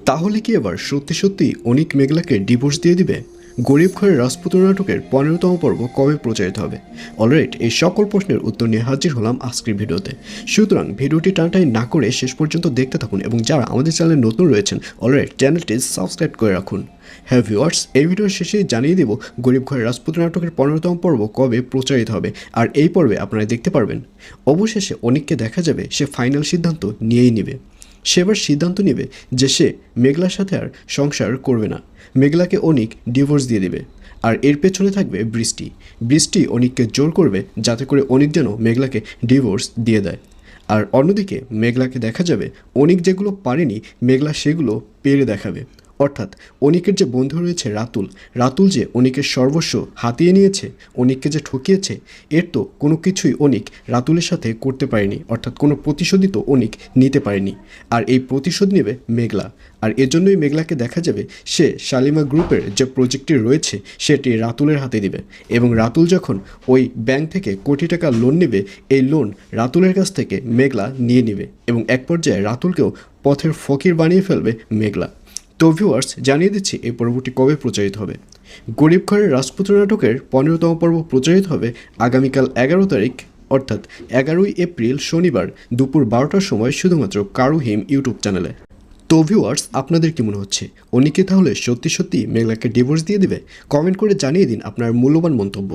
তাহলে কি এবার সত্যি সত্যি অনিক মেঘলাকে ডিভোর্স দিয়ে দিবে? গরিব ঘরের রাজপুত্র নাটকের 15তম পর্ব কবে প্রচারিত হবে? অলরাইট, এই সকল প্রশ্নের উত্তর নিয়ে হাজির হলাম আজকের ভিডিওতে। সুতরাং ভিডিওটি টানটাই না করে শেষ পর্যন্ত দেখতে থাকুন এবং যারা আমাদের চ্যানেলে নতুন রয়েছেন অলরাইট চ্যানেলটি সাবস্ক্রাইব করে রাখুন। হ্যাঁ ভিউয়ার্স, এই ভিডিওর শেষে জানিয়ে দেব গরিব ঘরের রাজপুত্র নাটকের 15তম পর্ব কবে প্রচারিত হবে। আর এই পর্বে আপনারা দেখতে পারবেন অবশেষে অনিককে দেখা যাবে সে ফাইনাল সিদ্ধান্ত নিয়েই নেবে। সে এবার সিদ্ধান্ত নেবে যে সে মেঘলার সাথে আর সংসার করবে না, মেঘলাকে অনিক ডিভোর্স দিয়ে দেবে। আর এর পেছনে থাকবে বৃষ্টি। বৃষ্টি অনিককে জোর করবে যাতে করে অনিক যেন মেঘলাকে ডিভোর্স দিয়ে দেয়। আর অন্যদিকে মেঘলাকে দেখা যাবে অনিক যেগুলো পারেনি মেঘলা সেগুলো পেরে দেখাবে। অর্থাৎ অনিকের যে বন্ধু রয়েছে রাতুল, রাতুল যে অনিকের সর্বস্ব হাতিয়ে নিয়েছে, অনিককে যে ঠকিয়েছে, এর তো কোনো কিছুই অনিক রাতুলের সাথে করতে পারেনি। অর্থাৎ কোনো প্রতিশোধই তো অনিক নিতে পারেনি। আর এই প্রতিশোধ নেবে মেঘলা। আর এজন্যই মেঘলাকে দেখা যাবে সে শালিমা গ্রুপের যে প্রজেক্টটি রয়েছে সেটি রাতুলের হাতে দিবে। এবং রাতুল যখন ওই ব্যাংক থেকে কোটি টাকা লোন নেবে, এই লোন রাতুলের কাছ থেকে মেঘলা নিয়ে নেবে এবং এক পর্যায়ে রাতুলকেও পথের ফকির বানিয়ে ফেলবে মেঘলা। তো ভিউয়ার্স, জানিয়ে দিচ্ছি এই পর্বটি কবে প্রচারিত হবে। গরিব ঘরের রাজপুত্র নাটকের 15তম পর্ব প্রচারিত হবে আগামীকাল 11 তারিখ, অর্থাৎ 11ই এপ্রিল শনিবার দুপুর 12টার সময় শুধুমাত্র কারু হিম ইউটিউব চ্যানেলে। তো ভিউয়ার্স, আপনাদের কি মনে হচ্ছে অনিকে তাহলে সত্যি সত্যি মেঘলাকে ডিভোর্স দিয়ে দেবে? কমেন্ট করে জানিয়ে দিন আপনার মূল্যবান মন্তব্য।